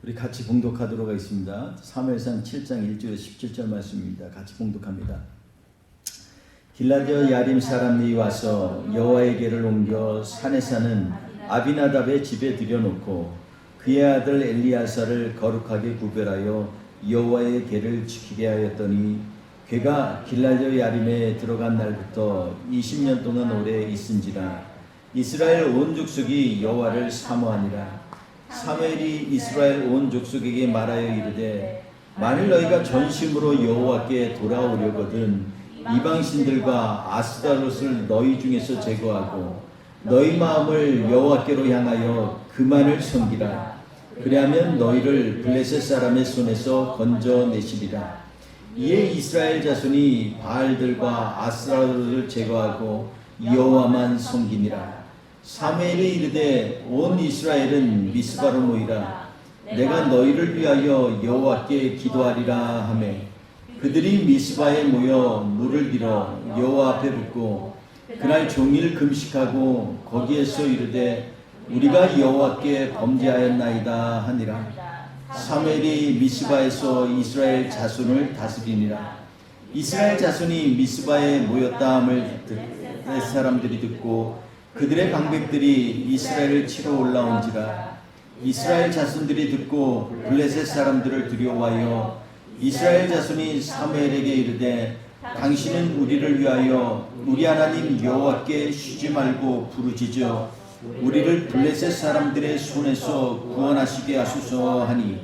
우리 같이 봉독하도록 하겠습니다. 사무엘상 7장 1절에서 17절 말씀입니다. 같이 봉독합니다. 길라디아 야림 사람들이 와서 여호와의 궤를 옮겨 산에 사는 아비나답의 집에 들여놓고 그의 아들 엘리야사를 거룩하게 구별하여 여호와의 궤를 지키게 하였더니 궤가 길라디아 야림에 들어간 날부터 20년 동안 오래 있은지라 이스라엘 온 족속이 여호와를 사모하니라. 사무엘이 이스라엘 온 족속에게 말하여 이르되 만일 너희가 전심으로 여호와께 돌아오려거든 이방신들과 아스타롯을 너희 중에서 제거하고 너희 마음을 여호와께로 향하여 그만을 섬기라. 그리하면 너희를 블레셋 사람의 손에서 건져내시리라. 이에 이스라엘 자손이 바알들과 아스타롯을 제거하고 여호와만 섬기니라. 사무엘이 이르되 온 이스라엘은 미스바로 모이라. 내가 너희를 위하여 여호와께 기도하리라 하매 그들이 미스바에 모여 물을 빌어 여호와 앞에 붓고 그날 종일 금식하고 거기에서 이르되 우리가 여호와께 범죄하였나이다 하니라. 사무엘이 미스바에서 이스라엘 자손을 다스리니라. 이스라엘 자손이 미스바에 모였다 함을 사람들이 듣고 그들의 방백들이 이스라엘을 치러 올라온지라. 이스라엘 자손들이 듣고 블레셋 사람들을 두려워하여 이스라엘 자손이 사무엘에게 이르되 당신은 우리를 위하여 우리 하나님 여호와께 쉬지 말고 부르짖어 우리를 블레셋 사람들의 손에서 구원하시게 하소서 하니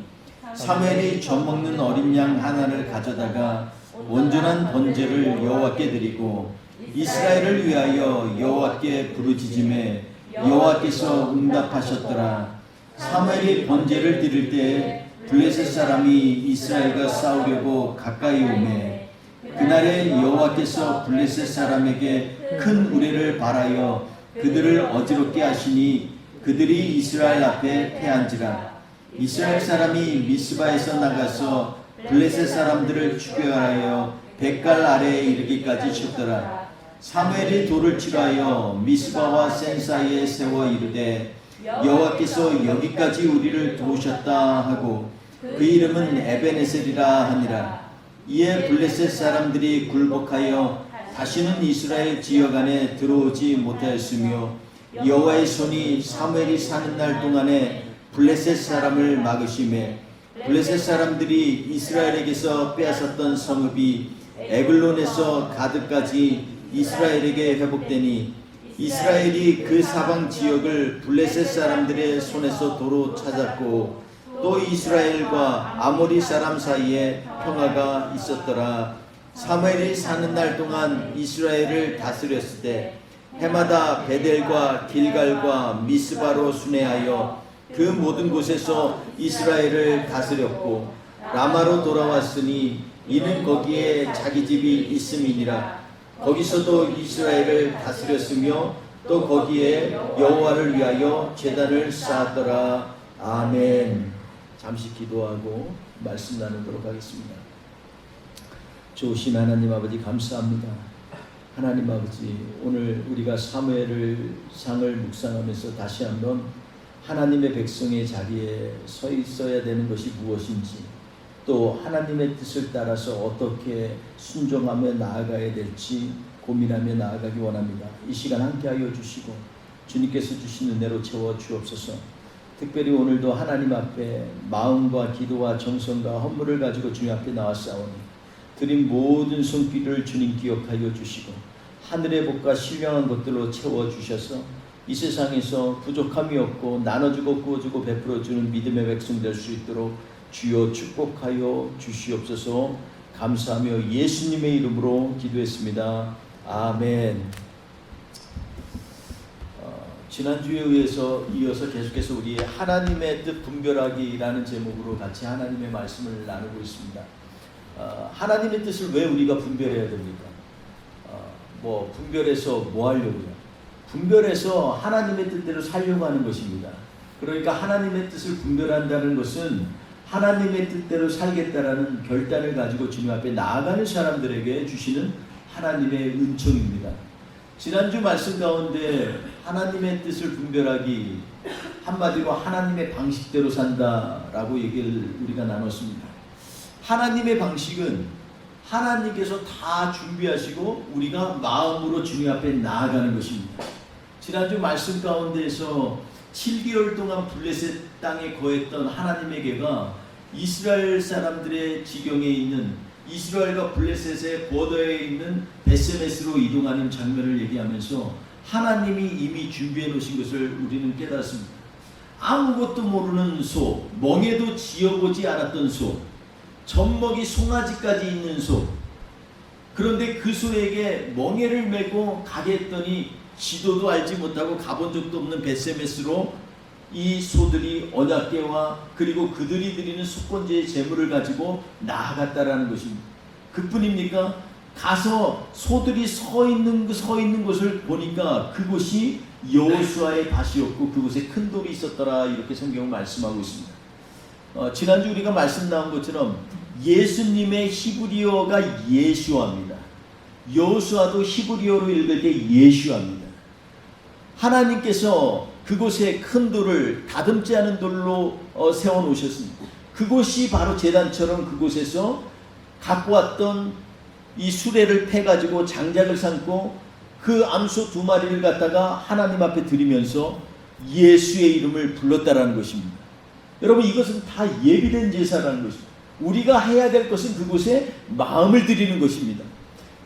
사무엘이 젖먹는 어린 양 하나를 가져다가 온전한 번제를 여호와께 드리고 이스라엘을 위하여 여호와께 부르짖음에 여호와께서 응답하셨더라. 사무엘이 번제를 드릴 때 블레셋 사람이 이스라엘과 싸우려고 가까이 오매 그날에 여호와께서 블레셋 사람에게 큰 우레를 발하여 그들을 어지럽게 하시니 그들이 이스라엘 앞에 패한지라. 이스라엘 사람이 미스바에서 나가서 블레셋 사람들을 추격하여 백갈 아래에 이르기까지 쳤더라. 사무엘이 돌을 치라하여 미스바와 센 사이에 세워 이르되 여호와께서 여기까지 우리를 도우셨다 하고 그 이름은 에벤에셀이라 하니라. 이에 블레셋 사람들이 굴복하여 다시는 이스라엘 지역 안에 들어오지 못하였으며 여호와의 손이 사무엘이 사는 날 동안에 블레셋 사람을 막으시매 블레셋 사람들이 이스라엘에게서 빼앗았던 성읍이 에글론에서 가드까지 이스라엘에게 회복되니 이스라엘이 그 사방 지역을 블레셋 사람들의 손에서 도로 찾았고 또 이스라엘과 아모리 사람 사이에 평화가 있었더라. 사무엘이 사는 날 동안 이스라엘을 다스렸을 때 해마다 베델과 길갈과 미스바로 순회하여 그 모든 곳에서 이스라엘을 다스렸고 라마로 돌아왔으니 이는 거기에 자기 집이 있음이니라. 거기서도 이스라엘을 다스렸으며 또 거기에 여호와를 위하여 제단을 쌓았더라. 아멘. 잠시 기도하고 말씀 나누도록 하겠습니다. 좋으신 하나님 아버지 감사합니다. 하나님 아버지 오늘 우리가 사무엘을 상을 묵상하면서 다시 한번 하나님의 백성의 자리에 서 있어야 되는 것이 무엇인지 또 하나님의 뜻을 따라서 어떻게 순종하며 나아가야 될지 고민하며 나아가기 원합니다. 이 시간 함께하여 주시고 주님께서 주신 은혜로 채워 주옵소서. 특별히 오늘도 하나님 앞에 마음과 기도와 정성과 헌물을 가지고 주님 앞에 나왔사오니 드린 모든 손길을 주님 기억하여 주시고 하늘의 복과 신령한 것들로 채워 주셔서 이 세상에서 부족함이 없고 나눠주고 구워주고 베풀어주는 믿음의 백성 될 수 있도록 주여 축복하여 주시옵소서. 감사하며 예수님의 이름으로 기도했습니다. 아멘. 지난주에 이어서 계속해서 우리 하나님의 뜻 분별하기라는 제목으로 같이 하나님의 말씀을 나누고 있습니다. 하나님의 뜻을 왜 우리가 분별해야 됩니까? 분별해서 뭐 하려고요? 분별해서 하나님의 뜻대로 살려고 하는 것입니다. 그러니까 하나님의 뜻을 분별한다는 것은 하나님의 뜻대로 살겠다라는 결단을 가지고 주님 앞에 나아가는 사람들에게 주시는 하나님의 은총입니다. 지난주 말씀 가운데 하나님의 뜻을 분별하기, 한마디로 하나님의 방식대로 산다라고 얘기를 우리가 나눴습니다. 하나님의 방식은 하나님께서 다 준비하시고 우리가 마음으로 주님 앞에 나아가는 것입니다. 지난주 말씀 가운데에서 7개월 동안 블레셋 땅에 거했던 하나님의 개가 이스라엘 사람들의 지경에 있는, 이스라엘과 블레셋의 보더에 있는 베세메스로 이동하는 장면을 얘기하면서 하나님이 이미 준비해 놓으신 것을 우리는 깨닫습니다. 아무것도 모르는 소, 멍에도 지어보지 않았던 소, 젖먹이 송아지까지 있는 소. 그런데 그 소에게 멍에를 메고 가게 했더니 지도도 알지 못하고 가본 적도 없는 베세메스로 이 소들이 언약궤와 그리고 그들이 드리는 속건제의 제물을 가지고 나아갔다라는 것입니다. 그뿐입니까? 가서 소들이 서 있는 곳을 보니까 그곳이 여호수아의 밭이었고 그곳에 큰 돌이 있었더라, 이렇게 성경은 말씀하고 있습니다. 지난주 우리가 말씀 나온 것처럼 예수님의 히브리어가 예수아입니다. 여호수아도 히브리어로 읽을 때 예수아입니다. 하나님께서 그곳에 큰 돌을 다듬지 않은 돌로 세워놓으셨습니다. 그곳이 바로 제단처럼 그곳에서 갖고 왔던 이 수레를 패가지고 장작을 삼고 그 암소 2마리를 갖다가 하나님 앞에 드리면서 예수의 이름을 불렀다라는 것입니다. 여러분, 이것은 다 예비된 제사라는 것입니다. 우리가 해야 될 것은 그곳에 마음을 드리는 것입니다.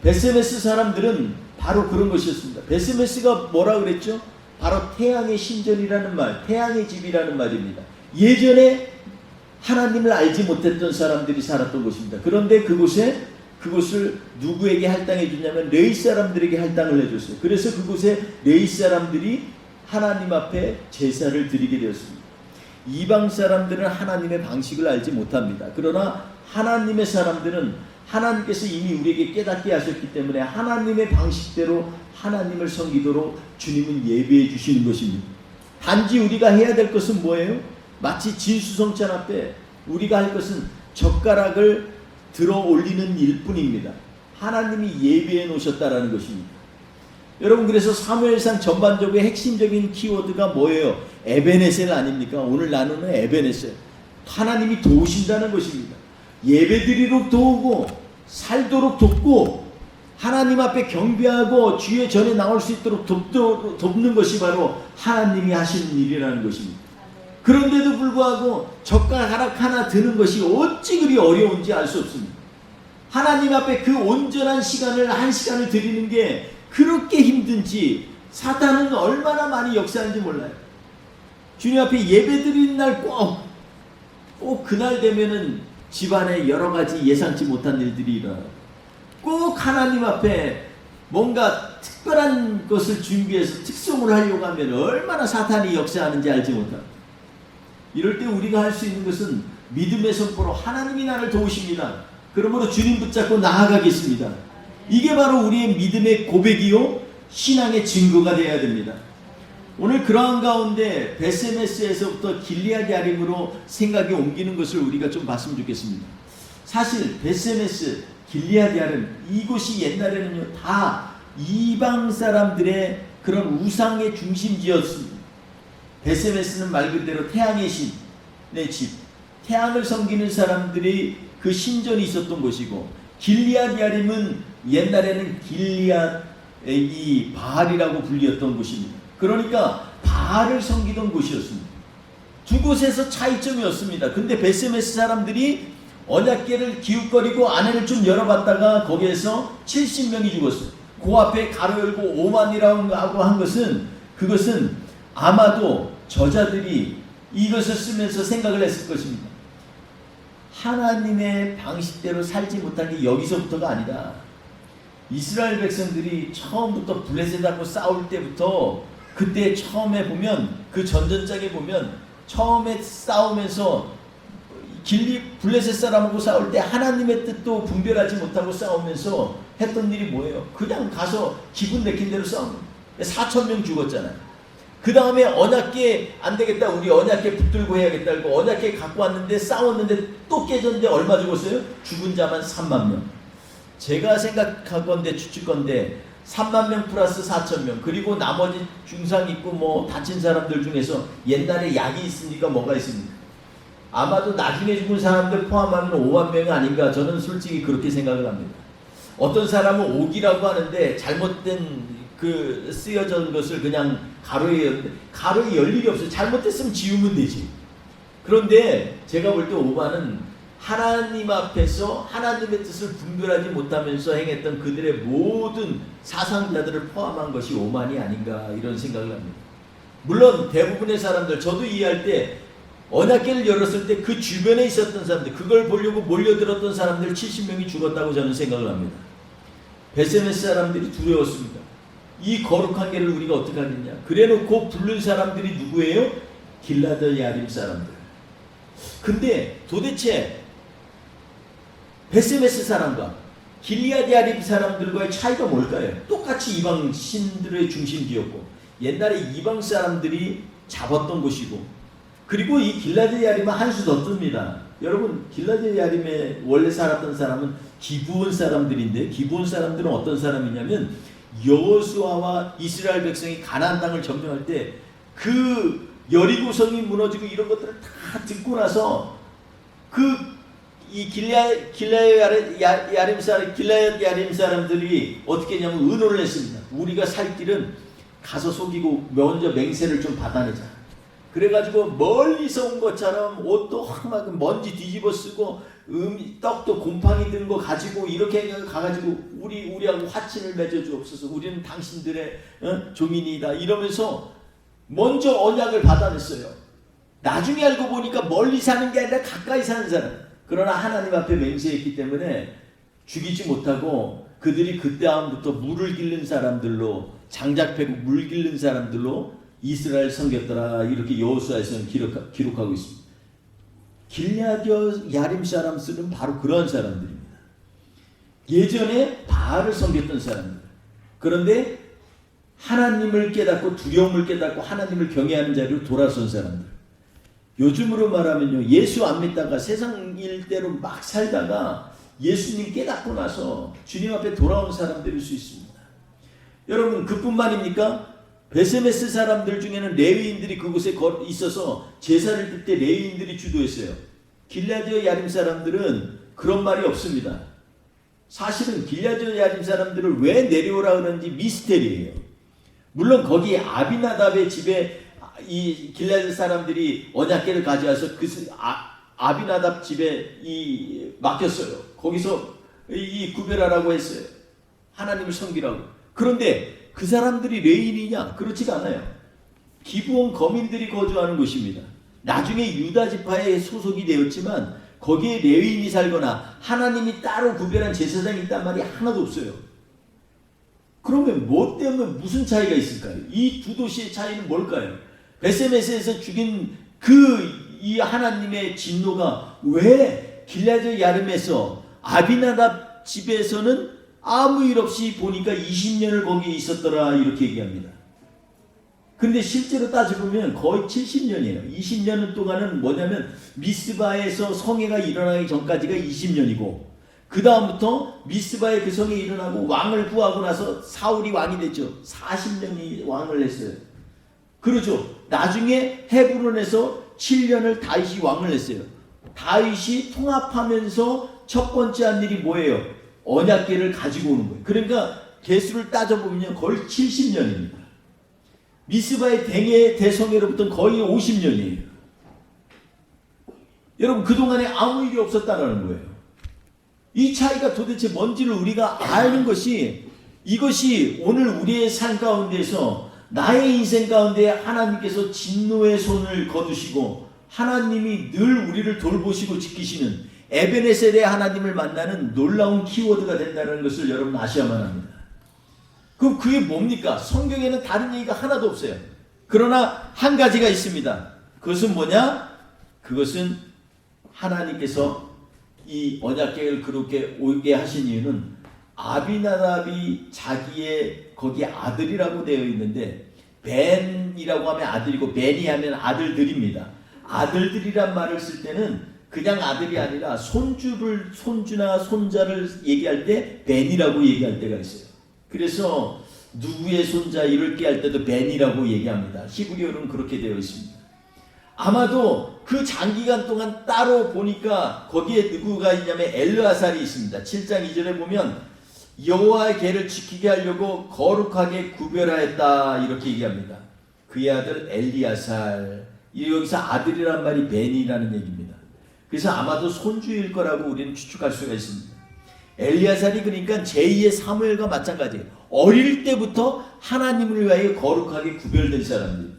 베세메스 사람들은 바로 그런 것이었습니다. 베세메스가 뭐라 그랬죠? 바로 태양의 신전이라는 말, 태양의 집이라는 말입니다. 예전에 하나님을 알지 못했던 사람들이 살았던 곳입니다. 그런데 그곳을 누구에게 할당해 주냐면 레위 사람들에게 할당을 해줬어요. 그래서 그곳에 레위 사람들이 하나님 앞에 제사를 드리게 되었습니다. 이방 사람들은 하나님의 방식을 알지 못합니다. 그러나 하나님의 사람들은 하나님께서 이미 우리에게 깨닫게 하셨기 때문에 하나님의 방식대로 하나님을 섬기도록 주님은 예배해 주시는 것입니다. 단지 우리가 해야 될 것은 뭐예요? 마치 진수성찬 앞에 우리가 할 것은 젓가락을 들어 올리는 일뿐입니다. 하나님이 예배해 놓으셨다라는 것입니다. 여러분, 그래서 사무엘상 전반적으로 핵심적인 키워드가 뭐예요? 에베네셀 아닙니까? 오늘 나누는 에베네셀. 하나님이 도우신다는 것입니다. 예배드리도록 도우고 살도록 돕고 하나님 앞에 경배하고 주의 전에 나올 수 있도록 돕는 것이 바로 하나님이 하시는 일이라는 것입니다. 그런데도 불구하고 젓가락 하나 드는 것이 어찌 그리 어려운지 알 수 없습니다. 하나님 앞에 그 온전한 시간을, 한 시간을 드리는 게 그렇게 힘든지 사탄은 얼마나 많이 역사하는지 몰라요. 주님 앞에 예배 드리는 날 꼭 그날 되면은 집안에 여러 가지 예상치 못한 일들이 일어나요. 꼭 하나님 앞에 뭔가 특별한 것을 준비해서 특송을 하려고 하면 얼마나 사탄이 역사하는지 알지 못합니다. 이럴 때 우리가 할 수 있는 것은 믿음의 선포로 하나님이 나를 도우십니다. 그러므로 주님 붙잡고 나아가겠습니다. 이게 바로 우리의 믿음의 고백이요 신앙의 증거가 되어야 됩니다. 오늘 그러한 가운데 베세메스에서부터 길리앗 야림으로 생각이 옮기는 것을 우리가 좀 봤으면 좋겠습니다. 사실 베세메스, 길리앗 야림, 이곳이 옛날에는요 다 이방 사람들의 그런 우상의 중심지였습니다. 베세메스는 말 그대로 태양의 신의 집, 태양을 섬기는 사람들이 그 신전이 있었던 곳이고, 길리앗 야림은 옛날에는 길리앗의 이 바알이라고 불렸던 곳입니다. 그러니까 바알을 섬기던 곳이었습니다. 두 곳에서 차이점이 없습니다. 근데 베세메스 사람들이 언약궤를 기웃거리고 안에를 좀 열어봤다가 거기에서 70명이 죽었어요. 그 앞에 가로 열고 오만이라고 한 것은, 그것은 아마도 저자들이 이것을 쓰면서 생각을 했을 것입니다. 하나님의 방식대로 살지 못한 게 여기서부터가 아니다. 이스라엘 백성들이 처음부터 블레셋하고 싸울 때부터, 그때 처음에 보면 그 전전장에 보면 처음에 싸우면서 블레셋 사람하고 싸울 때 하나님의 뜻도 분별하지 못하고 싸우면서 했던 일이 뭐예요? 그냥 가서 기분 내킨 대로 싸우는 거예요. 4,000명 죽었잖아요. 그 다음에 언약궤 안 되겠다, 우리 언약궤 붙들고 해야겠다 하고 언약궤 갖고 왔는데 싸웠는데 또 깨졌는데 얼마 죽었어요? 죽은 자만 3만 명. 제가 생각하건대 추측건대 3만 명 플러스 4천 명, 그리고 나머지 중상 있고 뭐 다친 사람들 중에서 옛날에 약이 있으니까 뭐가 있습니까? 아마도 나중에 죽은 사람들 포함하면 5만 명이 아닌가, 저는 솔직히 그렇게 생각을 합니다. 어떤 사람은 옥이라고 하는데 잘못된 그 쓰여진 것을 그냥 가로에 열 일이 없어요. 잘못됐으면 지우면 되지. 그런데 제가 볼 때 오만은 하나님 앞에서 하나님의 뜻을 분별하지 못하면서 행했던 그들의 모든 사상자들을 포함한 것이 오만이 아닌가, 이런 생각을 합니다. 물론 대부분의 사람들, 저도 이해할 때 언약궤를 열었을 때 그 주변에 있었던 사람들, 그걸 보려고 몰려들었던 사람들 70명이 죽었다고 저는 생각을 합니다. 베세메스 사람들이 두려웠습니다. 이 거룩한 궤를 우리가 어떻게 하겠냐. 그래놓고 부른 사람들이 누구예요? 길라드 야림 사람들. 근데 도대체 베세메스 사람과 길리아드 야림 사람들과의 차이가 뭘까요? 똑같이 이방 신들의 중심지였고 옛날에 이방 사람들이 잡았던 곳이고, 그리고 이 길라드 야림은 한 수 더 뜹니다. 여러분, 길라드 야림에 원래 살았던 사람은 기브온 사람들인데, 기브온 사람들은 어떤 사람이냐면 여호수아와 이스라엘 백성이 가나안 땅을 점령할 때 그 여리고성이 무너지고 이런 것들을 다 듣고 나서 이 길라드 야림 사람들이 어떻게 했냐면 의논을 했습니다. 우리가 살 길은 가서 속이고 먼저 맹세를 좀 받아내자. 그래가지고 멀리서 온 것처럼 옷도 확 먼지 뒤집어 쓰고 떡도 곰팡이 든 거 가지고 이렇게 가가지고 우리하고 화친을 맺어 주옵소서. 우리는 당신들의 종인이다. 이러면서 먼저 언약을 받아냈어요. 나중에 알고 보니까 멀리 사는 게 아니라 가까이 사는 사람. 그러나 하나님 앞에 맹세했기 때문에 죽이지 못하고 그들이 그때부터 물을 기른 사람들로, 장작 패고 물 기른 사람들로 이스라엘 섬겼더라. 이렇게 여호수아에서는 기록하고 있습니다. 길라드 야림 사람들은 바로 그런 사람들입니다. 예전에 바알을 섬겼던 사람들. 그런데 하나님을 깨닫고 두려움을 깨닫고 하나님을 경외하는 자리로 돌아선 사람들. 요즘으로 말하면요, 예수 안 믿다가 세상 일대로 막 살다가 예수님 깨닫고 나서 주님 앞에 돌아온 사람들일 수 있습니다. 여러분, 그뿐만입니까? 베세메스 사람들 중에는 레위인들이 그곳에 있어서 제사를 드릴 때 레위인들이 주도했어요. 길라드 야림 사람들은 그런 말이 없습니다. 사실은 길라드 야림 사람들을 왜 내려오라 그러는지 미스테리예요. 물론 거기 아비나답의 집에 이 길라드 사람들이 언약궤를 가져와서 아비나답 집에 맡겼어요. 거기서 구별하라고 했어요. 하나님을 섬기라고. 그런데 그 사람들이 레위인이냐? 그렇지가 않아요. 기브온 거민들이 거주하는 곳입니다. 나중에 유다 지파에 소속이 되었지만 거기에 레위인이 살거나 하나님이 따로 구별한 제사장이 있단 말이 하나도 없어요. 그러면 뭐 때문에 무슨 차이가 있을까요? 이 두 도시의 차이는 뭘까요? 베세메스에서 죽인 이 하나님의 진노가 왜 길라드 야림에서 아비나답 집에서는 아무 일 없이 보니까 20년을 거기에 있었더라, 이렇게 얘기합니다. 근데 실제로 따져보면 거의 70년이에요. 20년 동안은 뭐냐면 미스바에서 성회가 일어나기 전까지가 20년이고 그 다음부터 미스바에 그 성이 일어나고 왕을 구하고 나서 사울이 왕이 됐죠. 40년이 왕을 했어요. 그러죠. 나중에 헤브론에서 7년을 다윗이 왕을 했어요. 다윗이 통합하면서 첫 번째 한 일이 뭐예요? 언약궤를 가지고 오는 거예요. 그러니까 개수를 따져보면 거의 70년입니다. 미스바의 대성회로부터는 거의 50년이에요. 여러분, 그동안에 아무 일이 없었다는 거예요. 이 차이가 도대체 뭔지를 우리가 아는 것이, 이것이 오늘 우리의 삶 가운데서 나의 인생 가운데 하나님께서 진노의 손을 거두시고 하나님이 늘 우리를 돌보시고 지키시는 에베네셀의 하나님을 만나는 놀라운 키워드가 된다는 것을 여러분 아셔야만 합니다. 그럼 그게 뭡니까? 성경에는 다른 얘기가 하나도 없어요. 그러나 한 가지가 있습니다. 그것은 뭐냐? 그것은 하나님께서 이 언약궤를 그렇게 오게 하신 이유는 아비나답이 자기의 거기 아들이라고 되어 있는데, 벤이라고 하면 아들이고 벤이 하면 아들들입니다. 아들들이란 말을 쓸 때는 그냥 아들이 아니라 손주나 손자를 얘기할 때 벤이라고 얘기할 때가 있어요. 그래서 누구의 손자 이렇게 할 때도 벤이라고 얘기합니다. 히브리어로는 그렇게 되어 있습니다. 아마도 그 장기간 동안 따로 보니까 거기에 누구가 있냐면 엘르아살이 있습니다. 7장 2절에 보면 여호와의 계를 지키게 하려고 거룩하게 구별하였다 이렇게 얘기합니다. 그의 아들 엘리아살, 여기서 아들이란 말이 벤이라는 얘기입니다. 그래서 아마도 손주일 거라고 우리는 추측할 수가 있습니다. 엘리아살이 그러니까 제2의 사무엘과 마찬가지예요. 어릴 때부터 하나님을 위하여 거룩하게 구별된 사람들.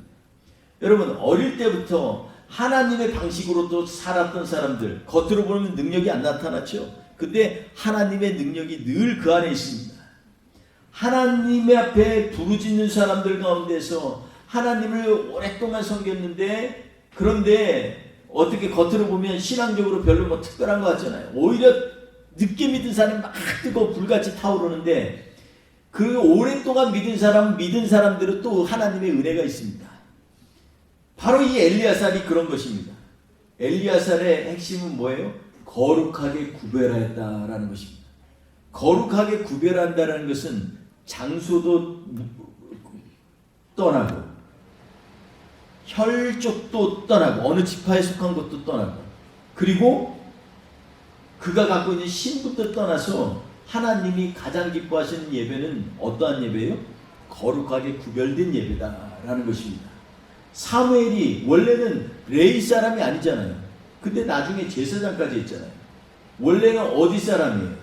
여러분 어릴 때부터 하나님의 방식으로 또 살았던 사람들, 겉으로 보면 능력이 안 나타났죠. 근데 하나님의 능력이 늘 그 안에 있습니다. 하나님의 앞에 부르짖는 사람들 가운데서 하나님을 오랫동안 섬겼는데, 그런데 어떻게 겉으로 보면 신앙적으로 별로 뭐 특별한 것 같잖아요. 오히려 늦게 믿은 사람이 막 뜨거워 불같이 타오르는데, 그 오랫동안 믿은 사람들은 또 하나님의 은혜가 있습니다. 바로 이 엘리야살이 그런 것입니다. 엘리야살의 핵심은 뭐예요? 거룩하게 구별하였다라는 것입니다. 거룩하게 구별한다는 것은 장소도 떠나고 혈족도 떠나고 어느 지파에 속한 것도 떠나고, 그리고 그가 갖고 있는 신분도 떠나서 하나님이 가장 기뻐하시는 예배는 어떠한 예배예요? 거룩하게 구별된 예배다라는 것입니다. 사무엘이 원래는 레위 사람이 아니잖아요. 근데 나중에 제사장까지 했잖아요. 원래는 어디 사람이에요?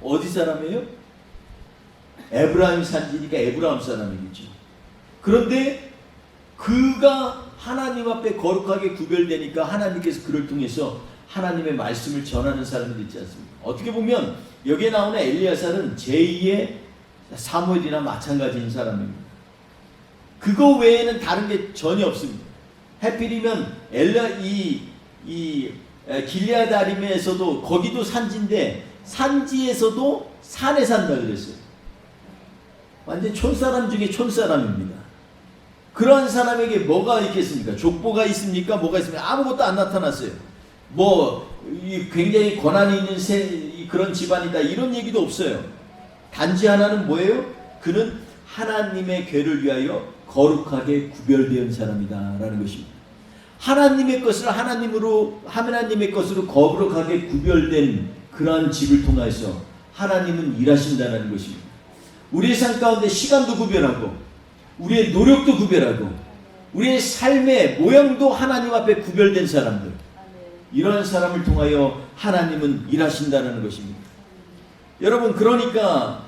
어디 사람이에요? 에브라임 산지니까 에브라임 사람이겠죠. 그런데 그가 하나님 앞에 거룩하게 구별되니까 하나님께서 그를 통해서 하나님의 말씀을 전하는 사람이 되지 않습니까? 어떻게 보면 여기에 나오는 엘리야살은 제2의 사무엘이나 마찬가지인 사람입니다. 그거 외에는 다른 게 전혀 없습니다. 하필이면 길리아드 아림에서도 거기도 산지인데 산지에서도 산에 산다 그랬어요. 완전 촌사람 중에 촌사람입니다. 그런 사람에게 뭐가 있겠습니까? 족보가 있습니까? 뭐가 있습니까? 아무것도 안 나타났어요. 굉장히 권한이 있는 그런 집안이다 이런 얘기도 없어요. 단지 하나는 뭐예요? 그는 하나님의 궤를 위하여 거룩하게 구별된 사람이다 라는 것입니다. 하나님의 것을 하나님의 것으로 거룩하게 구별된 그러한 집을 통해서 하나님은 일하신다는 것입니다. 우리의 삶 가운데 시간도 구별하고 우리의 노력도 구별하고 우리의 삶의 모양도 하나님 앞에 구별된 사람들, 이러한 사람을 통하여 하나님은 일하신다는 것입니다. 여러분, 그러니까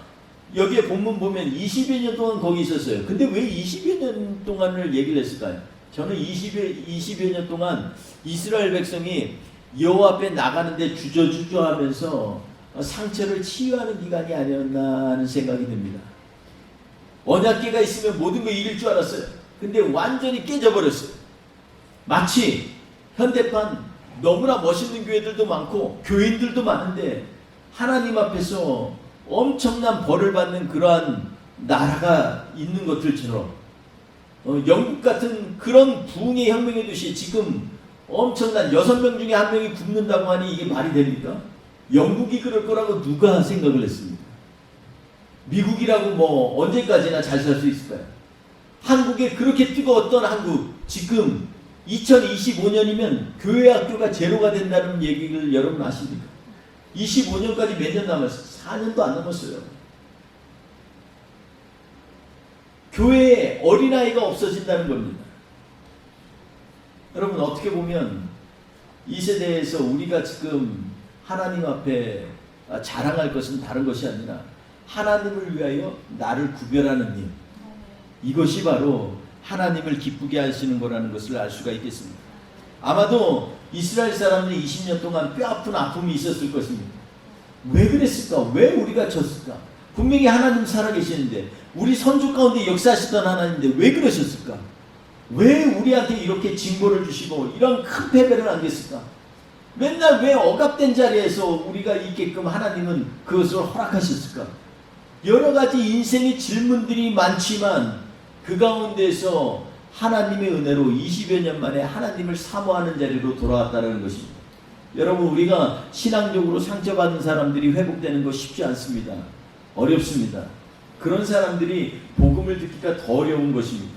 여기에 본문 보면 20여 년 동안 거기 있었어요. 근데 왜 20여 년 동안을 얘기를 했을까요? 저는 20여 년 동안 이스라엘 백성이 여호와 앞에 나가는데 주저주저하면서 상처를 치유하는 기간이 아니었나 하는 생각이 듭니다. 언약궤가 있으면 모든 거 이길 줄 알았어요. 근데 완전히 깨져버렸어요. 마치 현대판 너무나 멋있는 교회들도 많고 교인들도 많은데 하나님 앞에서 엄청난 벌을 받는 그러한 나라가 있는 것들처럼, 영국 같은 그런 부흥의 혁명의 도시, 지금 엄청난 6명 중에 1명이 굶는다고 하니 이게 말이 됩니까? 영국이 그럴 거라고 누가 생각을 했습니까? 미국이라고 뭐 언제까지나 잘 살 수 있을까요? 한국에 그렇게 뜨거웠던 한국, 지금 2025년이면 교회 학교가 제로가 된다는 얘기를 여러분 아십니까? 25년까지 몇 년 남았어요? 4년도 안 남았어요. 교회에 어린아이가 없어진다는 겁니다. 여러분, 어떻게 보면 이 세대에서 우리가 지금 하나님 앞에 자랑할 것은 다른 것이 아니라 하나님을 위하여 나를 구별하는 일, 이것이 바로 하나님을 기쁘게 하시는 거라는 것을 알 수가 있겠습니다. 아마도 이스라엘 사람들이 20년 동안 뼈아픈 아픔이 있었을 것입니다. 왜 그랬을까? 왜 우리가 졌을까? 분명히 하나님 살아계시는데, 우리 선조 가운데 역사하시던 하나님인데 왜 그러셨을까? 왜 우리한테 이렇게 징벌을 주시고 이런 큰 패배를 안겼을까? 맨날 왜 억압된 자리에서 우리가 있게끔 하나님은 그것을 허락하셨을까? 여러 가지 인생의 질문들이 많지만 그 가운데서 하나님의 은혜로 20여 년 만에 하나님을 사모하는 자리로 돌아왔다는 것입니다. 여러분, 우리가 신앙적으로 상처받은 사람들이 회복되는 거 쉽지 않습니다. 어렵습니다. 그런 사람들이 복음을 듣기가 더 어려운 것입니다.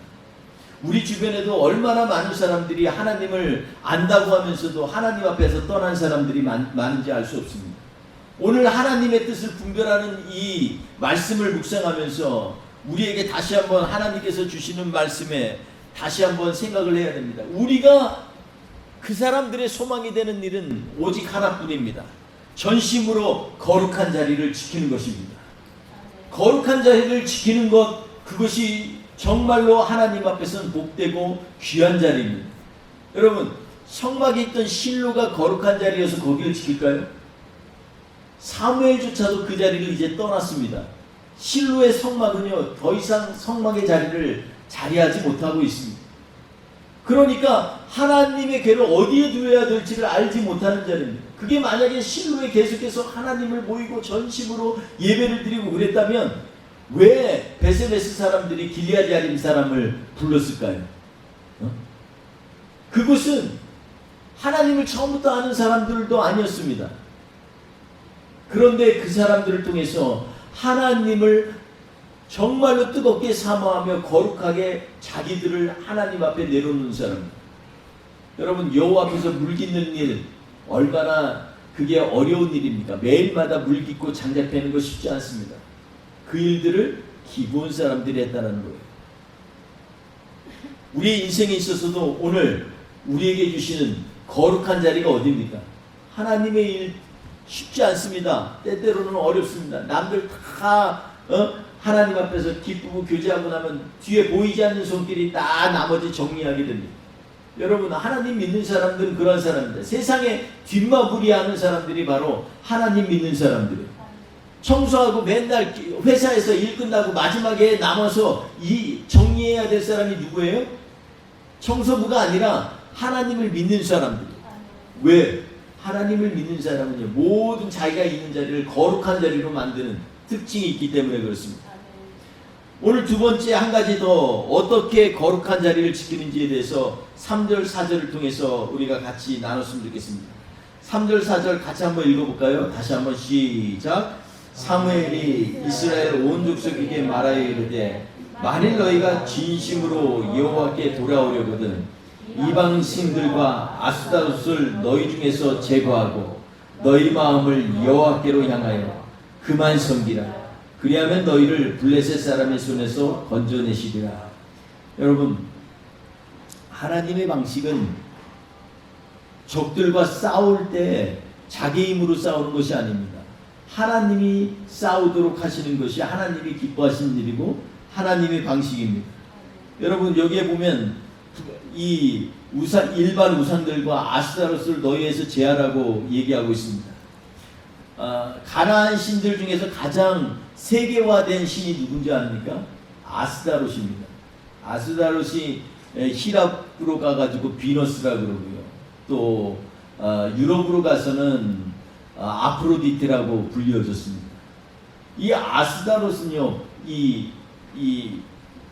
우리 주변에도 얼마나 많은 사람들이 하나님을 안다고 하면서도 하나님 앞에서 떠난 사람들이 많은지 알 수 없습니다. 오늘 하나님의 뜻을 분별하는 이 말씀을 묵상하면서 우리에게 다시 한번 하나님께서 주시는 말씀에 다시 한번 생각을 해야 됩니다. 우리가 그 사람들의 소망이 되는 일은 오직 하나뿐입니다. 전심으로 거룩한 자리를 지키는 것입니다. 거룩한 자리를 지키는 것, 그것이 정말로 하나님 앞에서는 복되고 귀한 자리입니다. 여러분, 성막에 있던 실로가 거룩한 자리여서 거기를 지킬까요? 사무엘조차도 그 자리를 이제 떠났습니다. 실로의 성막은요, 더 이상 성막의 자리를 자리하지 못하고 있습니다. 그러니까 하나님의 궤를 어디에 두어야 될지를 알지 못하는 자리입니다. 그게 만약에 실로에 계속해서 하나님을 모이고 전심으로 예배를 드리고 그랬다면 왜 베세메스 사람들이 길리앗 야림 사람을 불렀을까요? 그곳은 하나님을 처음부터 아는 사람들도 아니었습니다. 그런데 그 사람들을 통해서 하나님을 정말로 뜨겁게 사모하며 거룩하게 자기들을 하나님 앞에 내놓는 사람. 여러분, 여호와 앞에서 물 깃는 일 얼마나 그게 어려운 일입니까? 매일마다 물 깃고 장작 패는 거 쉽지 않습니다. 그 일들을 기부한 사람들이 했다는 거예요. 우리의 인생에 있어서도 오늘 우리에게 주시는 거룩한 자리가 어디입니까? 하나님의 일 쉽지 않습니다. 때때로는 어렵습니다. 남들 다 하나님 앞에서 기쁘고 교제하고 나면 뒤에 보이지 않는 손길이 다 나머지 정리하게 됩니다. 여러분, 하나님 믿는 사람들은 그런 사람입니다. 세상에 뒷마무리하는 사람들이 바로 하나님 믿는 사람들이에요. 청소하고 맨날 회사에서 일 끝나고 마지막에 남아서 이 정리해야 될 사람이 누구예요? 청소부가 아니라 하나님을 믿는 사람들. 왜? 하나님을 믿는 사람은요, 모든 자기가 있는 자리를 거룩한 자리로 만드는 특징이 있기 때문에 그렇습니다. 오늘 두 번째 한 가지 더 어떻게 거룩한 자리를 지키는지에 대해서 3절 4절을 통해서 우리가 같이 나눴으면 좋겠습니다. 3절 4절 같이 한번 읽어볼까요? 다시 한번 시작. 사무엘이 이스라엘 온 족속에게 말하여 이르되 만일 너희가 진심으로 여호와께 돌아오려거든 이방 신들과 아스타롯을 너희 중에서 제거하고 너희 마음을 여호와께로 향하여 그만 섬기라. 그리하면 너희를 블레셋 사람의 손에서 건져내시리라. 여러분, 하나님의 방식은 적들과 싸울 때 자기 힘으로 싸우는 것이 아닙니다. 하나님이 싸우도록 하시는 것이 하나님이 기뻐하시는 일이고 하나님의 방식입니다. 여러분, 여기에 보면 이 우상, 일반 우상들과 아스타롯을 너희에서 제하라고 얘기하고 있습니다. 가나안 신들 중에서 가장 세계화된 신이 누군지 아닙니까? 아스타롯입니다. 아스타롯이 히랍으로 가가지고 비너스라 그러고요. 또 유럽으로 가서는 아프로디테라고 불려졌습니다. 이 아스타롯은요, 이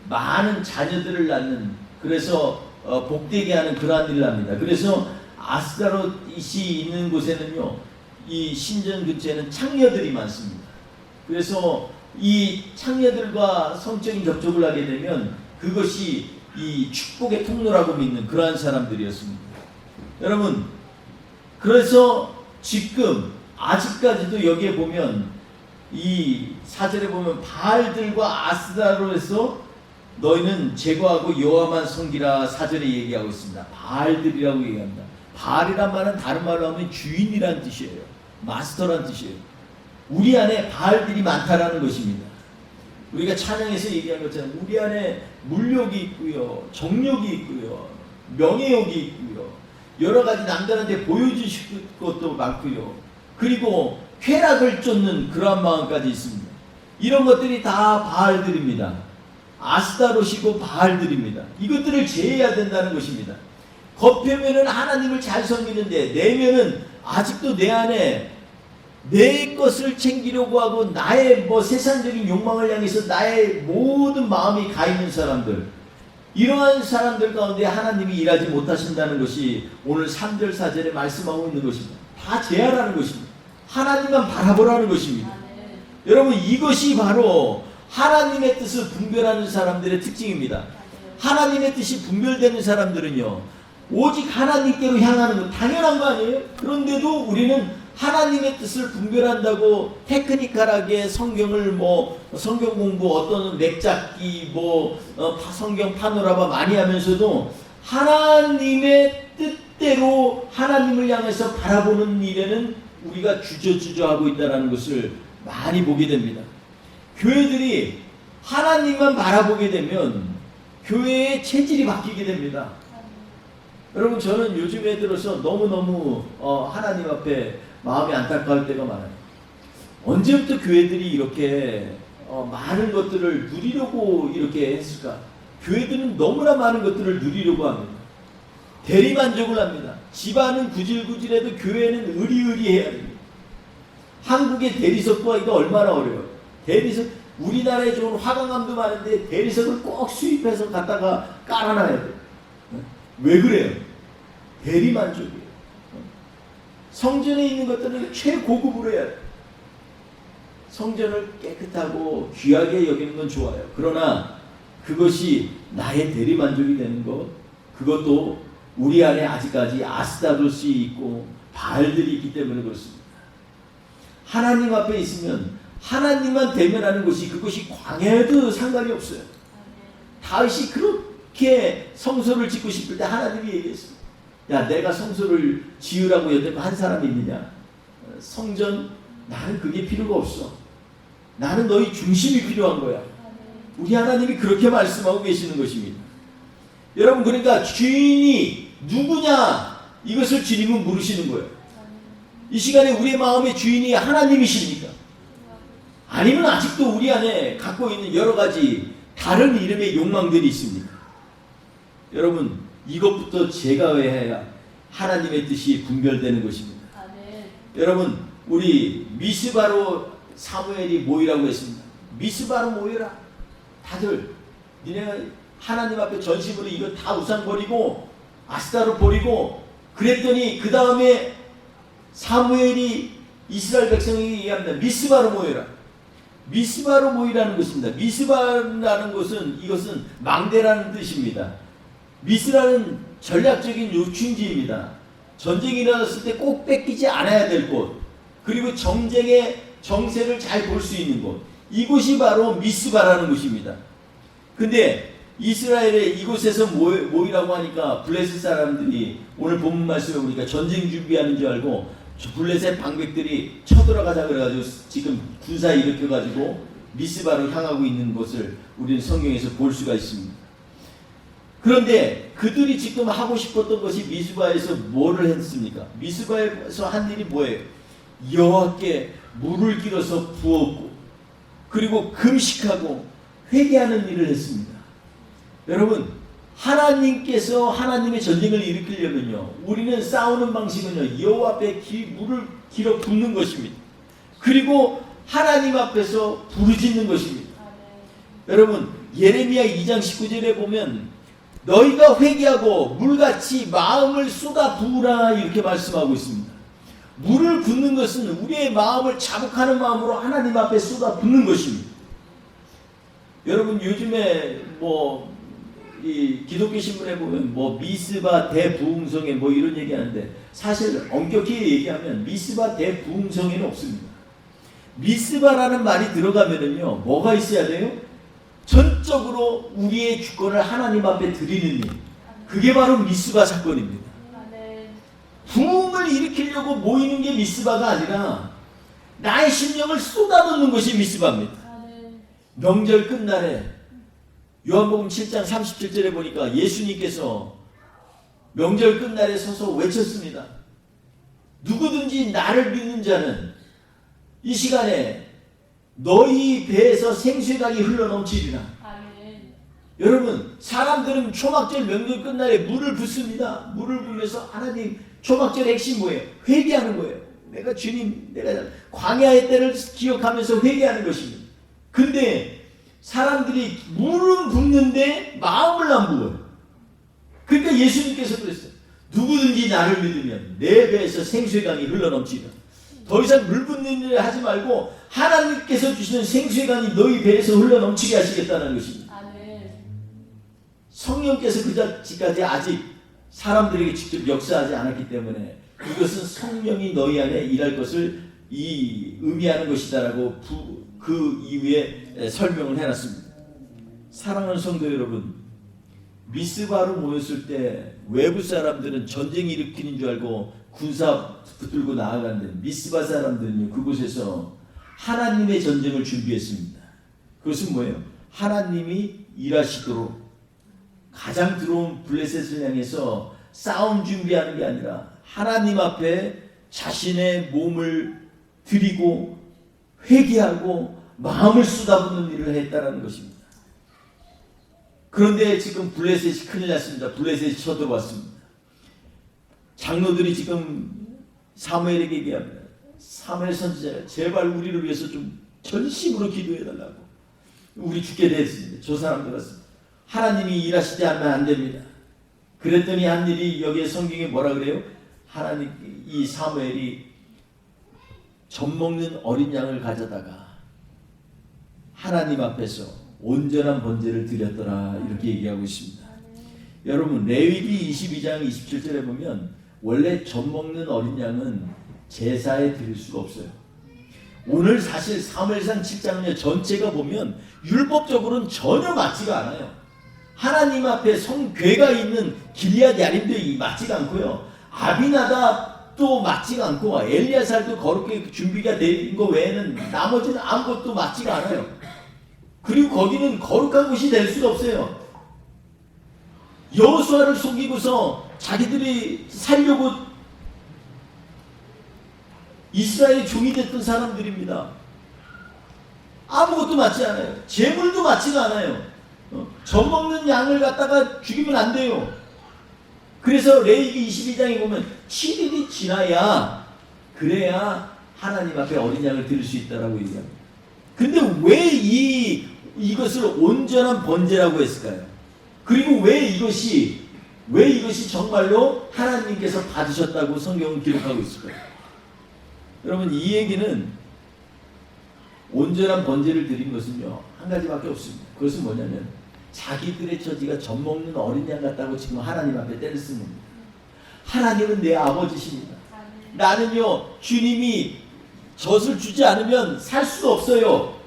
많은 자녀들을 낳는, 그래서 복되게 하는 그러한 일을 합니다. 그래서 아스타롯이 있는 곳에는요, 이 신전 근처에는 창녀들이 많습니다. 그래서 이 창녀들과 성적인 접촉을 하게 되면 그것이 이 축복의 통로라고 믿는 그러한 사람들이었습니다. 여러분, 그래서 지금 아직까지도 여기에 보면 이 4절에 보면 바알들과 아스타롯에서 너희는 제거하고 여호와만 섬기라 4절에 얘기하고 있습니다. 바알들이라고 얘기합니다. 바알이란 말은 다른 말로 하면 주인이란 뜻이에요. 마스터란 뜻이에요. 우리 안에 바알들이 많다라는 것입니다. 우리가 찬양에서 얘기한 것처럼 우리 안에 물욕이 있고요, 정욕이 있고요, 명예욕이 있고요, 여러 가지 남들한테 보여주실 것도 많고요, 그리고 쾌락을 쫓는 그러한 마음까지 있습니다. 이런 것들이 다 바알들입니다. 아스타롯이고 바알들입니다. 이것들을 제해야 된다는 것입니다. 겉표면은 하나님을 잘 섬기는데 내면은 아직도 내 안에 내 것을 챙기려고 하고 나의 세상적인 욕망을 향해서 나의 모든 마음이 가 있는 사람들, 이러한 사람들 가운데 하나님이 일하지 못하신다는 것이 오늘 3절 4절에 말씀하고 있는 것입니다. 다 제하라는 것입니다. 하나님만 바라보라는 것입니다. 여러분 이것이 바로 하나님의 뜻을 분별하는 사람들의 특징입니다. 하나님의 뜻이 분별되는 사람들은요, 오직 하나님께로 향하는 거 당연한 거 아니에요? 그런데도 우리는 하나님의 뜻을 분별한다고 테크니컬하게 성경을 성경 공부 어떤 맥잡기 성경 파노라마 많이 하면서도 하나님의 뜻대로 하나님을 향해서 바라보는 일에는 우리가 주저주저하고 있다는 것을 많이 보게 됩니다. 교회들이 하나님만 바라보게 되면 교회의 체질이 바뀌게 됩니다. 여러분 저는 요즘에 들어서 너무너무 하나님 앞에 마음이 안타까울 때가 많아요. 언제부터 교회들이 이렇게 많은 것들을 누리려고 이렇게 했을까? 교회들은 너무나 많은 것들을 누리려고 합니다. 대리만족을 합니다. 집안은 구질구질해도 교회는 의리의리해야 됩니다. 한국의 대리석 구하기가 얼마나 어려워요. 대리석, 우리나라에 좋은 화강암도 많은데 대리석을 꼭 수입해서 갖다가 깔아놔야 돼요. 왜 그래요? 대리만족이에요. 성전에 있는 것들은 최고급으로 해야 돼요. 성전을 깨끗하고 귀하게 여기는 건 좋아요. 그러나 그것이 나의 대리만족이 되는 것, 그것도 우리 안에 아직까지 아스타로스 있고 바알들이 있기 때문에 그렇습니다. 하나님 앞에 있으면 하나님만 대면하는 것이, 그것이 광야에도 상관이 없어요. 다윗이 그렇게 성소를 짓고 싶을 때 하나님이 얘기했어요. 야, 내가 성소를 지으라고 여태껏 한 사람이 있느냐? 성전, 나는 그게 필요가 없어. 나는 너희 중심이 필요한 거야. 우리 하나님이 그렇게 말씀하고 계시는 것입니다. 여러분, 그러니까 주인이 누구냐, 이것을 주님은 물으시는 거예요. 이 시간에 우리의 마음의 주인이 하나님이십니까? 아니면 아직도 우리 안에 갖고 있는 여러 가지 다른 이름의 욕망들이 있습니까? 여러분, 이것부터 제거해야 하나님의 뜻이 분별되는 것입니다. 여러분, 우리 미스바로 사무엘이 모이라고 했습니다. 미스바로 모여라. 다들 니네가 하나님 앞에 전심으로 이거 다 우상 버리고 아스타로 버리고, 그랬더니 그 다음에 사무엘이 이스라엘 백성에게 얘기합니다. 미스바로 모여라. 미스바로 모이라는 것입니다. 미스바라는 것은, 이것은 망대라는 뜻입니다. 미스라는 전략적인 요충지입니다. 전쟁이 일어났을 때 꼭 뺏기지 않아야 될 곳, 그리고 정쟁의 정세를 잘 볼 수 있는 곳, 이곳이 바로 미스바라는 곳입니다. 근데 이스라엘의 이곳에서 모이라고 하니까 블레셋 사람들이 오늘 본문 말씀에 보니까 전쟁 준비하는 줄 알고 블레셋 방백들이 쳐들어가자 그래가지고 지금 군사 일으켜가지고 미스바로 향하고 있는 것을 우리는 성경에서 볼 수가 있습니다. 그런데 그들이 지금 하고 싶었던 것이 미스바에서 뭐를 했습니까? 미스바에서 한 일이 뭐예요? 여호와께 물을 길어서 부었고, 그리고 금식하고 회개하는 일을 했습니다. 여러분, 하나님께서 하나님의 전쟁을 일으키려면요, 우리는 싸우는 방식은요, 여호와 앞에 물을 길어 붓는 것입니다. 그리고 하나님 앞에서 부르짖는 것입니다. 여러분, 예레미야 2장 19절에 보면 너희가 회개하고 물같이 마음을 쏟아 부으라, 이렇게 말씀하고 있습니다. 물을 붓는 것은 우리의 마음을 자복하는 마음으로 하나님 앞에 쏟아 붓는 것입니다. 여러분, 요즘에 이 기독교 신문에 보면 미스바 대부흥성에 이런 얘기하는데, 사실 엄격히 얘기하면 미스바 대부흥성에는 없습니다. 미스바라는 말이 들어가면은요, 뭐가 있어야 돼요? 전적으로 우리의 주권을 하나님 앞에 드리는 일, 그게 바로 미스바 사건입니다. 부흥을 일으키려고 모이는 게 미스바가 아니라 나의 심령을 쏟아놓는 것이 미스바입니다. 명절 끝날에 요한복음 7장 37절에 보니까 예수님께서 명절 끝날에 서서 외쳤습니다. 누구든지 나를 믿는 자는 이 시간에 너희 배에서 생수의 강이 흘러넘치리라. 여러분, 사람들은 초막절 명절 끝날에 물을 붓습니다. 물을 부으면서 하나님, 초막절의 핵심 뭐예요? 회개하는 거예요. 내가 주님, 내가 광야의 때를 기억하면서 회개하는 것입니다. 근데 사람들이 물은 붓는데 마음을 안 부어요. 그러니까 예수님께서 그랬어요. 누구든지 나를 믿으면 내 배에서 생수의 강이 흘러넘치리라. 더 이상 물 붓는 일을 하지 말고 하나님께서 주시는 생수의 강이 너희 배에서 흘러넘치게 하시겠다는 것입니다. 성령께서 그자지까지 아직 사람들에게 직접 역사하지 않았기 때문에 이것은 성령이 너희 안에 일할 것을 의미하는 것이다라고 그 이후에 설명을 해놨습니다. 사랑하는 성도 여러분, 미스바로 모였을 때 외부 사람들은 전쟁 일으키는 줄 알고 군사 붙들고 나아갔는데 미스바 사람들은요, 그곳에서 하나님의 전쟁을 준비했습니다. 그것은 뭐예요? 하나님이 일하시도록 가장 들어온 블레셋을 향해서 싸움 준비하는 게 아니라 하나님 앞에 자신의 몸을 드리고 회개하고 마음을 쏟아붓는 일을 했다는 것입니다. 그런데 지금 블레셋이 큰일 났습니다. 블레셋이 쳐들어왔습니다. 장로들이 지금 사무엘에게 얘기합니다. 사무엘 선지자가 제발 우리를 위해서 좀 전심으로 기도해달라고. 우리 죽게 됐습니다. 저 사람들 같습니다. 하나님이 일하시지 않으면 안 됩니다. 그랬더니 한 일이 여기에 성경에 뭐라 그래요? 이 사무엘이 젖 먹는 어린 양을 가져다가 하나님 앞에서 온전한 번제를 드렸더라, 이렇게 얘기하고 있습니다. 여러분, 레위기 22장 27절에 보면 원래 젖 먹는 어린 양은 제사에 드릴 수가 없어요. 오늘 사실 사무엘상 7장의 전체가 보면 율법적으로는 전혀 맞지가 않아요. 하나님 앞에 성궤가 있는 길리앗 야림도 맞지가 않고요, 아비나답도 맞지가 않고 엘리야살도 거룩하게 준비가 된 거 외에는 나머지는 아무것도 맞지가 않아요. 그리고 거기는 거룩한 곳이 될 수가 없어요. 여호수아를 속이고서 자기들이 살려고 이스라엘의 종이 됐던 사람들입니다. 아무것도 맞지 않아요. 제물도 맞지가 않아요. 젖 먹는 양을 갖다가 죽이면 안 돼요. 그래서 레위기 22장에 보면 7일이 지나야, 그래야 하나님 앞에 어린 양을 드릴 수 있다라고 얘기합니다. 근데 왜 이것을 온전한 번제라고 했을까요? 그리고 왜 이것이 정말로 하나님께서 받으셨다고 성경은 기록하고 있을까요? 여러분, 이 얘기는 온전한 번제를 드린 것은요, 한 가지밖에 없습니다. 그것은 뭐냐면 자기들의 처지가 젖 먹는 어린 양 같다고 지금 하나님 앞에 떼를 쓰는 겁니다. 하나님은 내 아버지십니다. 나는요, 주님이 젖을 주지 않으면 살 수 없어요.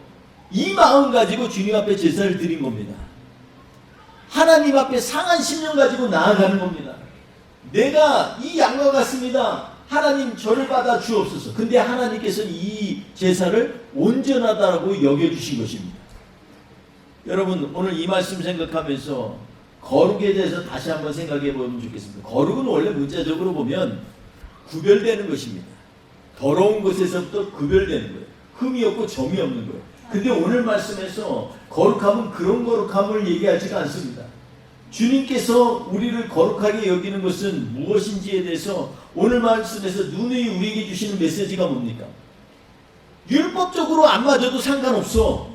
이 마음 가지고 주님 앞에 제사를 드린 겁니다. 하나님 앞에 상한 심령 가지고 나아가는 겁니다. 내가 이 양과 같습니다. 하나님 저를 받아 주옵소서. 근데 하나님께서는 이 제사를 온전하다라고 여겨주신 것입니다. 여러분, 오늘 이 말씀 생각하면서 거룩에 대해서 다시 한번 생각해 보면 좋겠습니다. 거룩은 원래 문자적으로 보면 구별되는 것입니다. 더러운 것에서부터 구별되는 거예요. 흠이 없고 점이 없는 거예요. 근데 오늘 말씀에서 거룩함은 그런 거룩함을 얘기하지가 않습니다. 주님께서 우리를 거룩하게 여기는 것은 무엇인지에 대해서 오늘 말씀에서 누누이 우리에게 주시는 메시지가 뭡니까? 율법적으로 안 맞아도 상관없어.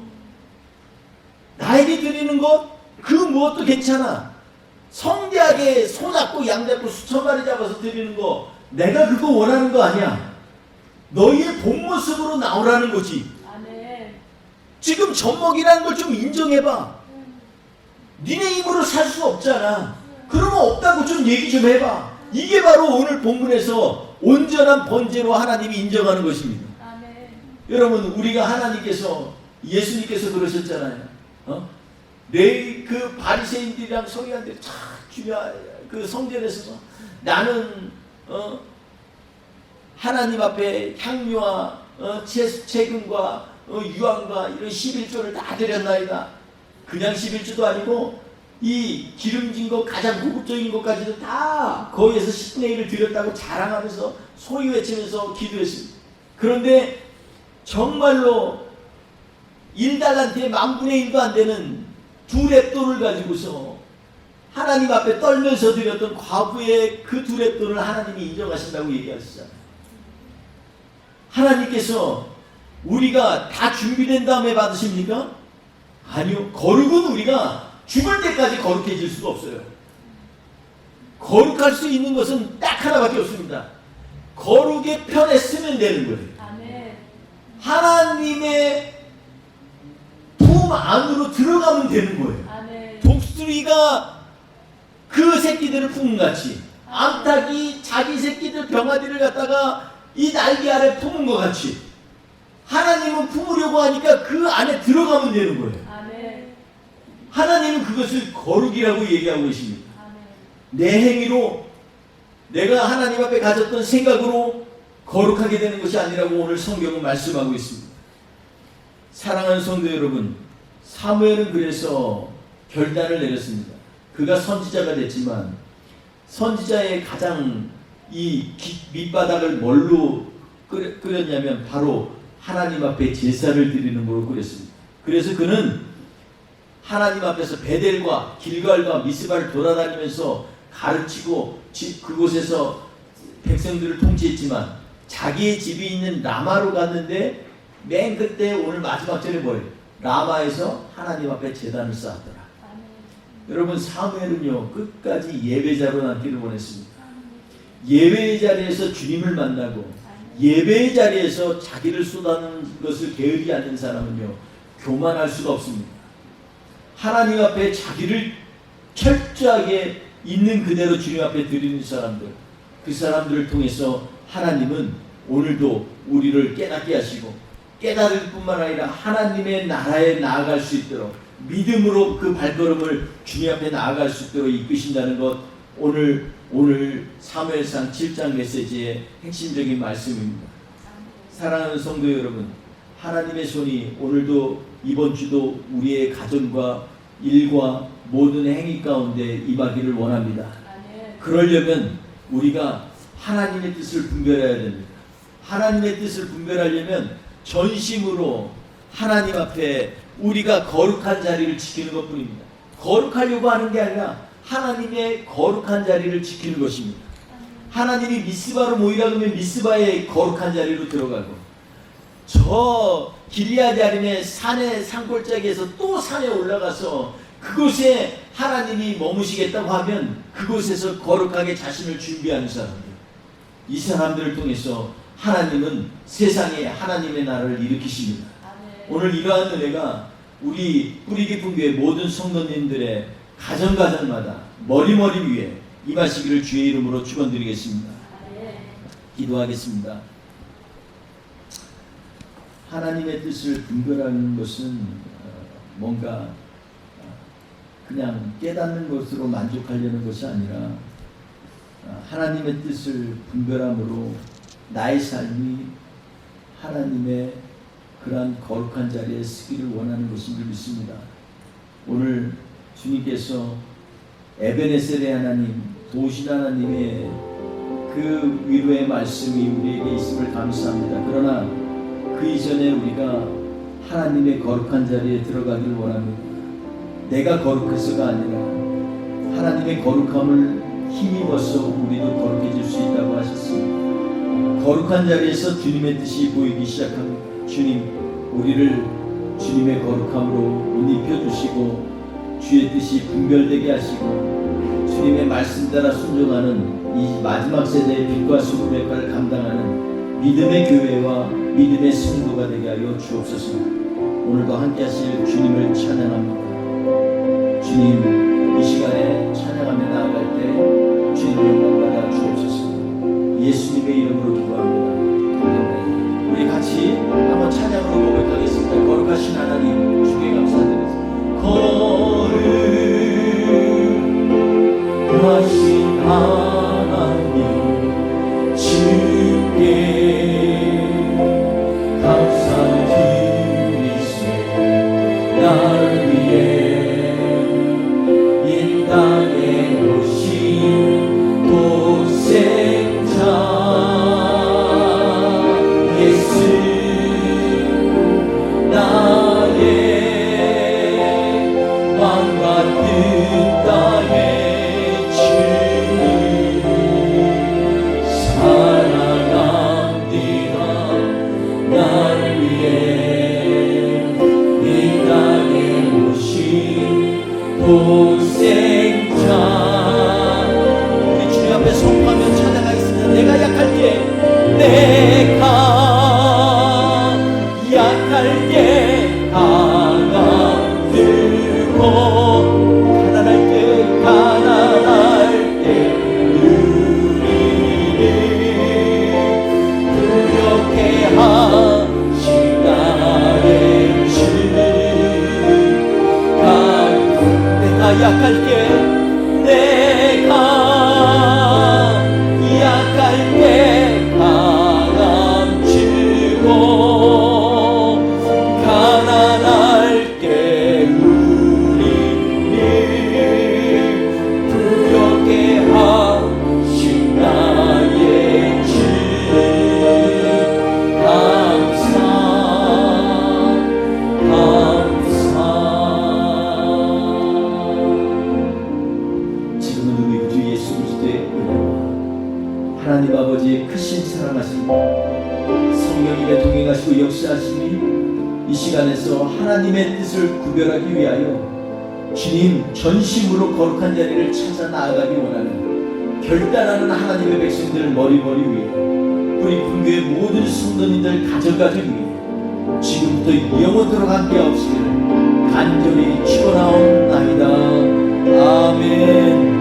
나에게 드리는 것, 그 무엇도 괜찮아. 성대하게 소 잡고 양 잡고 수천 마리 잡아서 드리는 거, 내가 그거 원하는 거 아니야. 너희의 본 모습으로 나오라는 거지. 지금 젖먹이라는 걸 좀 인정해봐. 니네 힘으로 살 수 없잖아. 그러면 없다고 좀 얘기 좀 해봐. 이게 바로 오늘 본문에서 온전한 번제로 하나님이 인정하는 것입니다. 여러분, 우리가 하나님께서, 예수님께서 그러셨잖아요. 그 바리새인들이랑 서기관들이 참 중요한 그 성전에서 나는 하나님 앞에 향유와 재금과 유황과 이런 11조를 다 드렸나이다. 그냥 11조도 아니고 이 기름진 것, 가장 고급적인 것까지도 다 거기에서 10분의 1을 드렸다고 자랑하면서 소리 외치면서 기도했습니다. 그런데 정말로 1달란트에 10,000분의 1도 안 되는 2렙돈을 가지고서 하나님 앞에 떨면서 드렸던 과부의 그 2렙돈을 하나님이 인정하신다고 얘기하시잖아요. 하나님께서 우리가 다 준비된 다음에 받으십니까? 아니요. 거룩은 우리가 죽을 때까지 거룩해질 수가 없어요. 거룩할 수 있는 것은 딱 하나밖에 없습니다. 거룩의 편에 쓰면 되는 거예요. 하나님의 품 안으로 들어가면 되는 거예요. 아멘. 독수리가 그 새끼들을 품은 같이, 암탉이 자기 새끼들 병아리를 갖다가 이 날개 아래 품은 것 같이 하나님은 품으려고 하니까 그 안에 들어가면 되는 거예요. 아멘. 하나님은 그것을 거룩이라고 얘기하고 계십니다. 아멘. 내 행위로, 내가 하나님 앞에 가졌던 생각으로 거룩하게 되는 것이 아니라고 오늘 성경은 말씀하고 있습니다. 사랑하는 성도 여러분, 사무엘은 그래서 결단을 내렸습니다. 그가 선지자가 됐지만 선지자의 가장 이 밑바닥을 뭘로 끓였냐면 바로 하나님 앞에 제사를 드리는 걸로 끓였습니다. 그래서 그는 하나님 앞에서 베델과 길갈과 미스바를 돌아다니면서 가르치고 그곳에서 백성들을 통치했지만 자기의 집이 있는 라마로 갔는데 맨 그때 오늘 마지막 절에 뭐예요? 라마에서 하나님 앞에 제단을 쌓았더라. 아멘. 여러분, 사무엘은요 끝까지 예배자로 남기를 원했습니다. 예배의 자리에서 주님을 만나고 예배의 자리에서 자기를 쏟아내는 것을 게으리 않는 사람은요 교만할 수가 없습니다. 하나님 앞에 자기를 철저하게 있는 그대로 주님 앞에 드리는 사람들, 그 사람들을 통해서 하나님은 오늘도 우리를 깨닫게 하시고 깨달을 뿐만 아니라 하나님의 나라에 나아갈 수 있도록 믿음으로 그 발걸음을 주님 앞에 나아갈 수 있도록 이끄신다는 것, 오늘 사무엘상 7장 메시지의 핵심적인 말씀입니다. 사랑하는 성도 여러분, 하나님의 손이 오늘도 이번 주도 우리의 가정과 일과 모든 행위 가운데 임하기를 원합니다. 그러려면 우리가 하나님의 뜻을 분별해야 됩니다. 하나님의 뜻을 분별하려면 전심으로 하나님 앞에 우리가 거룩한 자리를 지키는 것뿐입니다. 거룩하려고 하는 게 아니라 하나님의 거룩한 자리를 지키는 것입니다. 하나님이 미스바로 모이라 그러면 미스바의 거룩한 자리로 들어가고, 저 길리앗 야림의 산의 산골짜기에서 또 산에 올라가서 그곳에 하나님이 머무시겠다고 하면 그곳에서 거룩하게 자신을 준비하는 사람들, 이 사람들을 통해서 하나님은 세상에 하나님의 나라를 일으키십니다. 오늘 이러한 은혜가 우리 뿌리 깊은 교회 모든 성도님들의 가정마다 머리머리 위에 임하시기를 주의 이름으로 축원드리겠습니다. 기도하겠습니다. 하나님의 뜻을 분별하는 것은 뭔가 그냥 깨닫는 것으로 만족하려는 것이 아니라 하나님의 뜻을 분별함으로 나의 삶이 하나님의 그러한 거룩한 자리에 쓰기를 원하는 것인 줄 믿습니다. 오늘 주님께서 에베네셀의 하나님, 도우신 하나님의 그 위로의 말씀이 우리에게 있음을 감사합니다. 그러나 그 이전에 우리가 하나님의 거룩한 자리에 들어가기를 원합니다. 내가 거룩해서가 아니라 하나님의 거룩함을 힘입어서 우리도 거룩해질 수 있다고 하셨습니다. 거룩한 자리에서 주님의 뜻이 보이기 시작합니다. 주님, 우리를 주님의 거룩함으로 옷 입혀주시고 주의 뜻이 분별되게 하시고 주님의 말씀 따라 순종하는 이 마지막 세대의 빛과 소금의 역할을 감당하는 믿음의 교회와 믿음의 성도가 되게 하여 주옵소서. 오늘도 함께 하실 주님을 찬양합니다. 주님, 이 시간에 찬양하며 나아갈 때 주님 영광받아 주옵소서. 예수님의 이름으로 기도합니다. 아멘. 우리 같이 한번 찬양으로 고백하겠습니다. 거룩하신 하나님, 주께 감사드립니다. 거룩하신 하나님, 주께 감사드리세. 날 위해 이 땅에 오신 독생자 예수, 나의 마음과 뜻 다해 주님 사랑합니다. 날 위해 이 땅에 오신 독생자. 우리 주님 앞에 선포하며 찬양하겠습니다. 내가 약할 때, 내가 약할 때 내가 약할 때 강함 주고 가난할 때 우리를 부욕해 하신 나의 주 감사 지금은 우리 주 예수 그리스도의 은혜와 하나님 아버지의 크신 사랑하심 성령님의 동행하시고 역사하심이 이 시간에서 하나님의 뜻을 구별하기 위하여 주님 전심으로 거룩한 자리를 찾아 나아가기 원하는 결단하는 하나님의 백성들 머리머리 위에 우리 분교의 모든 성도님들 가정가정 위에 지금부터 영원토록 함께하옵시기를 간절히 축원하옵나이다. 아멘.